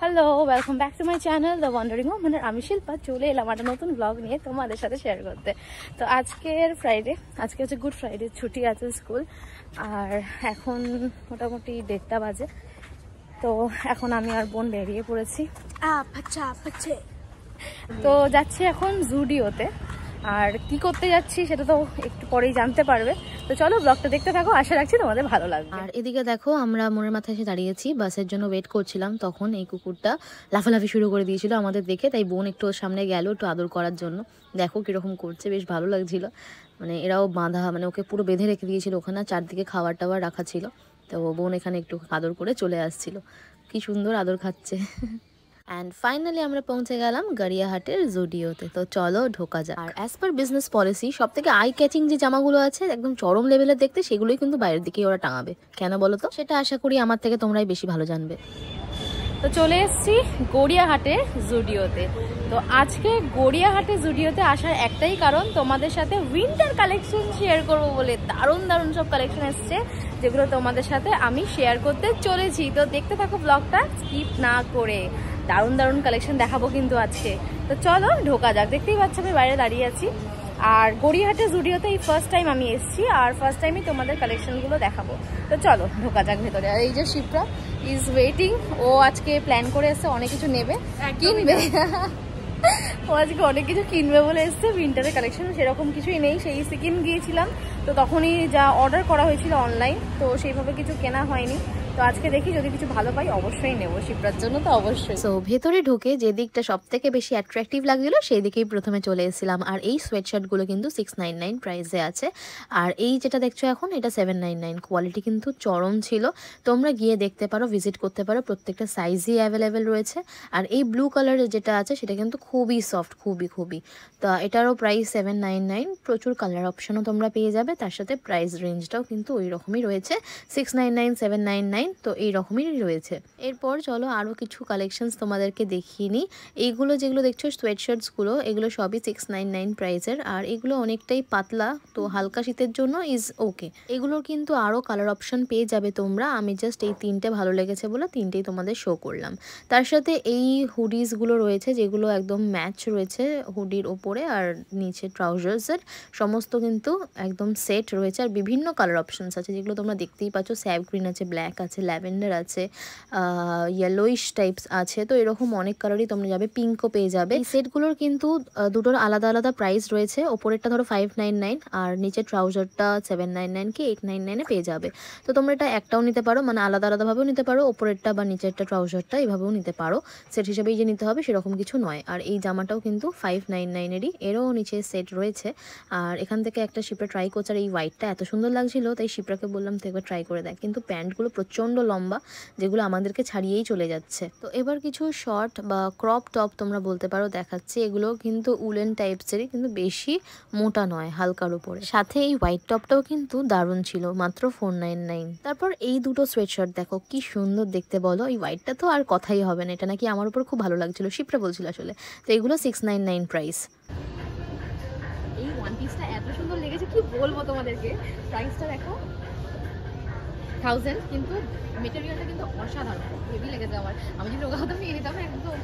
Hello, welcome back to my channel the wandering woman. আমি শিল্পা চলে এলাম একটা নতুন ব্লগ নিয়ে তোমাদের সাথে শেয়ার করতে। তো আজকের ফ্রাইডে, আজকে হচ্ছে গুড ফ্রাইডে, ছুটি আছে স্কুল। আর এখন মোটামুটি 1:30 বাজে। তো এখন আমি আর বোন বেরিয়ে পড়েছি। তো যাচ্ছি এখন জুডিওতে। আর কি করতে যাচ্ছি সেটা তো একটু পরেই জানতে পারবে। তো চলো ব্লগটা দেখতে থাকো, আশা রাখছি তোমাদের ভালো লাগবে। আর এদিকে দেখো, আমরা মোড়ের মাথায় এসে দাঁড়িয়েছি, বাসের জন্য ওয়েট করছিলাম। তখন এই কুকুরটা লাফালাফি শুরু করে দিয়েছিল আমাদের দেখে, তাই বোন একটু ওর সামনে গেল একটু আদর করার জন্য। দেখো কিরকম করছে, বেশ ভালো লাগছিল। মানে এরাও বাঁধা, মানে ওকে পুরো বেঁধে রেখে দিয়েছিল ওখানে, চারদিকে খাবার টাবার রাখা ছিল। তো বোন এখানে একটু আদর করে চলে আসছিল, কি সুন্দর আদর খাচ্ছে। অ্যান্ড ফাইনালি আমরা পৌঁছে গেলাম গড়িয়াহাটের জুডিওতে। তো চলো ঢোকা যায়। আর অ্যাজ পার বিজনেস পলিসি সব থেকে আই ক্যাচিং যে জামাগুলো আছে একদম চরম লেভেলের দেখতে, সেগুলোই কিন্তু বাইরের দিকে ওরা টাঙাবে। কেন বলো তো? সেটা আশা করি আমার থেকে তোমরাই বেশি ভালো জানবে। তো চলে এসেছি গড়িয়াহাটে জুডিওতে। তো আজকে গড়িয়াহাটে জুডিওতে আসার একটাই কারণ, তোমাদের সাথে উইন্টার কালেকশন শেয়ার করবো বলে। দারুণ দারুণ সব কালেকশন এসছে, যেগুলো তোমাদের সাথে আমি শেয়ার করতে চলেছি। তো দেখতে থাকো ব্লগটা স্কিপ না করে। দারুণ দারুণ কালেকশন দেখাবো কিন্তু আজকে। তো চলো ঢোকা যাক। দেখতেই পাচ্ছ আমি বাইরে দাঁড়িয়ে আছি। আর গড়িয়াহাটে জুডিওতে এই ফার্স্ট টাইম আমি এসেছি, আর ফার্স্ট টাইমই তোমাদের কালেকশনগুলো দেখাবো। তো চলো ঢোকা যাক ভেতরে। আর এই যে শিপ্রা ইজ ওয়েটিং, ও আজকে প্ল্যান করে এসছে অনেক কিছু নেবে, কিনবে। ও আজকে অনেক কিছু কিনবে বলে এসছে। উইন্টারের কালেকশন সেরকম কিছুই নেই, সেই সিকিম গিয়েছিলাম তো তখনই যা অর্ডার করা হয়েছিল অনলাইন, তো সেইভাবে কিছু কেনা হয়নি। তো আজকে দেখি যদি কিছু ভালো পাই অবশ্যই নেবো, শিপ্রার জন্য তো অবশ্যই। তো ভেতরে ঢুকে যে দিকটা সব থেকে বেশি অ্যাট্রাকটিভ লাগছিল সেই দিকেই প্রথমে চলে এসেছিলাম। আর এই সোয়েটশার্টগুলো কিন্তু 699 প্রাইসে আছে। আর এই যেটা দেখছো এখন, এটা 799। কোয়ালিটি কিন্তু চরম ছিল। তোমরা গিয়ে দেখতে পারো, ভিজিট করতে পারো, প্রত্যেকটা সাইজই অ্যাভেলেবেল রয়েছে। আর এই ব্লু কালারের যেটা আছে সেটা কিন্তু খুবই সফট, খুবই। তো এটারও প্রাইস 799। প্রচুর কালার অপশনও তোমরা পেয়ে যাবে, তার সাথে প্রাইস রেঞ্জটাও কিন্তু ওই রকমই রয়েছে, 699, 799। তো এই রকমই রয়েছে। এরপর চলো আরও কিছু কালেকশনস তোমাদেরকে দেখিয়ে নিই। এইগুলো যেগুলো দেখছো সোয়েটশার্টসগুলো, এগুলো সবই 699 প্রাইসের। আর এগুলো অনেকটাই পাতলা, তো হালকা শীতের জন্য ইজ ওকে। এগুলোর কিন্তু আরও কালার অপশন পেয়ে যাবে তোমরা। আমি জাস্ট এই তিনটে ভালো লেগেছে বলে তিনটেই তোমাদের শো করলাম। তার সাথে এই হুডিসগুলো রয়েছে, যেগুলো একদম ম্যাচ রয়েছে হুডির ওপরে আর নিচে ট্রাউজার্সের, সমস্ত কিন্তু একদম সেট রয়েছে। আর বিভিন্ন কালার অপশনস আছে, যেগুলো তোমরা দেখতেই পাচ্ছ। স্যাভ গ্রিন আছে, ব্ল্যাক আছে, ল্যাভেন্ডার আছে, ইয়েলোইশ টাইপস আছে। তো এরকম অনেক কালারই তোমরা যাবে, পিঙ্কও পেয়ে যাবে। এই সেটগুলোর কিন্তু দুটোর আলাদা আলাদা প্রাইস রয়েছে। ওপরেরটা ধরো 599 আর নিচে ট্রাউজারটা 799 কি 899 পেয়ে যাবে। তো তোমরা এটা একটাও নিতে পারো, মানে আলাদা আলাদাভাবেও নিতে পারো, ওপরেরটা বা নিচেরটা ট্রাউজারটা এভাবেও নিতে পারো। সেট হিসেবেই যে নিতে হবে সেরকম কিছু নয়। আর এই জামাটাও কিন্তু 599-এরই, এরও নিচে সেট রয়েছে। আর এখান থেকে একটা শিপ্রা ট্রাই করছে, আর এই হোয়াইটটা এত সুন্দর লাগছিল, তাই শিপ্রাকে বললাম তো একবার ট্রাই করে দেখ। কিন্তু প্যান্টগুলো প্রচণ্ড লম্বা, যেগুলো আমাদেরকে ছাড়িয়েই চলে যাচ্ছে। তো এবার কিছু শর্ট বা ক্রপ টপ তোমরা বলতে পারো দেখাচ্ছি। এগুলো কিন্তু উলেন টাইপসেরই, কিন্তু বেশি মোটা নয়, হালকার উপরে। সাথে এই হোয়াইট টপটাও কিন্তু দারুণ ছিল, মাত্র 499। তারপর এই দুটো সোয়েটশার্ট দেখো কি সুন্দর দেখতে বলো। এই হোয়াইটটা তো আর কথাই হবে না, এটা নাকি আমার উপর খুব ভালো লাগছিল, শিপ্রা বলছিল আসলে। তো এগুলো 699 প্রাইস। এই ওয়ান পিসটা এত সুন্দর লেগেছে কি বলবো তোমাদেরকে। প্রাইসটা দেখো 1000, কিন্তু মেটেরিয়ালটা কিন্তু অসাধারণ, হেভি লেগেছে আমার। আমি যদি ওটা হতাম নিয়ে নিতাম একদম।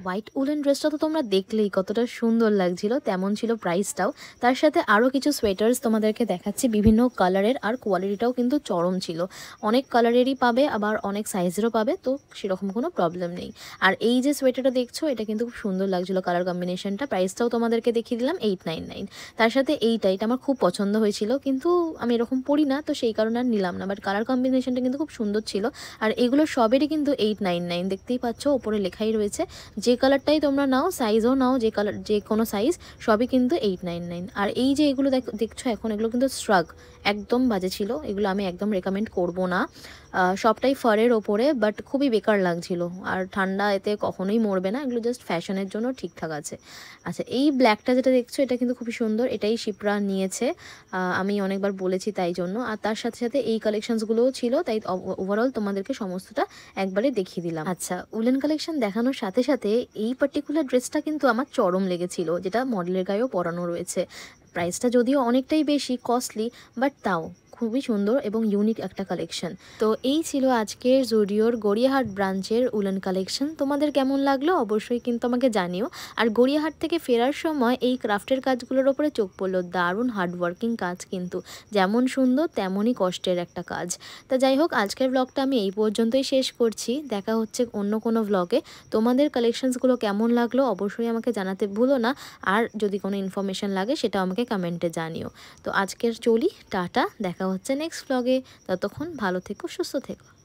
হোয়াইট উলেন ড্রেসটা তো তোমরা দেখলেই কতটা সুন্দর লাগছিল, তেমন ছিল প্রাইসটাও। তার সাথে আরও কিছু সোয়েটার্স তোমাদেরকে দেখাচ্ছি, বিভিন্ন কালারের। আর কোয়ালিটিটাও কিন্তু চরম ছিল, অনেক কালারেরই পাবে, আবার অনেক সাইজেরও পাবে, তো সেরকম কোনো প্রবলেম নেই। আর এই যে সোয়েটারটা দেখছো, এটা কিন্তু খুব সুন্দর লাগছিল কালার কম্বিনেশনটা। প্রাইসটাও তোমাদেরকে দেখিয়ে দিলাম 899। তার সাথে এটা আমার খুব পছন্দ হয়েছিল, কিন্তু আমি এরকম পরি না, তো সেই কারণে আর নিলাম না। বাট কালার কম্বিনেশনটা কিন্তু খুব সুন্দর ছিল। আর এগুলো সবেরই কিন্তু 899, দেখতেই পাচ্ছ ওপরে লেখাই রয়েছে। যে কালারটাই তোমরা নাও, সাইজও নাও, যে কালার যে কোনো সাইজ, সবই কিন্তু 899। আর এই যে এগুলো দেখছো এখন, এগুলো কিন্তু স্ট্রাগ একদম বাজে ছিল, এগুলো আমি একদম রেকমেন্ড করব না। সবটাই ফারের ওপরে, বাট খুবই বেকার লাগছিল। আর ঠান্ডা এতে কখনোই মরবে না, এগুলো জাস্ট ফ্যাশনের জন্য ঠিকঠাক আছে। আচ্ছা, এই ব্ল্যাকটা যেটা দেখছো, এটা কিন্তু খুবই সুন্দর, এটাই শিপ্রা নিয়েছে, আমি অনেকবার বলেছি তাই জন্য। আর তার সাথে সাথে এই কালেকশনসগুলোও ছিল, তাই ওভারঅল তোমাদেরকে সমস্তটা একবারে দেখিয়ে দিলাম। আচ্ছা, উলেন কালেকশন দেখানোর সাথে সাথে এই পার্টিকুলার ড্রেসটা কিন্তু আমার চরম লেগেছিল, যেটা মডেলের গায়েও পরানো রয়েছে। প্রাইসটা যদিও অনেকটাই বেশি কস্টলি, বাট তাও খুবই সুন্দর এবং ইউনিক একটা কালেকশন। তো এই ছিল আজকের জুডিওর গড়িয়াহাট ব্রাঞ্চের উলেন কালেকশন। তোমাদের কেমন লাগলো অবশ্যই কিন্তু আমাকে জানিও। আর গড়িয়াহাট থেকে ফেরার সময় এই ক্রাফটের কাজগুলোর ওপরে চোখ পড়লো, দারুণ হার্ডওয়ার্কিং কাজ, কিন্তু যেমন সুন্দর তেমনই কষ্টের একটা কাজ। তা যাই হোক, আজকের ব্লগটা আমি এই পর্যন্তই শেষ করছি। দেখা হচ্ছে অন্য কোনো ব্লগে। তোমাদের কালেকশনসগুলো কেমন লাগলো অবশ্যই আমাকে জানাতে ভুলো না। আর যদি কোনো ইনফরমেশন লাগে সেটা আমাকে কমেন্টে জানিও। তো আজকের চলি, টাটা, দেখা হচ্ছে নেক্সট ব্লগে। ততক্ষণ ভালো থেকো, সুস্থ থেকো।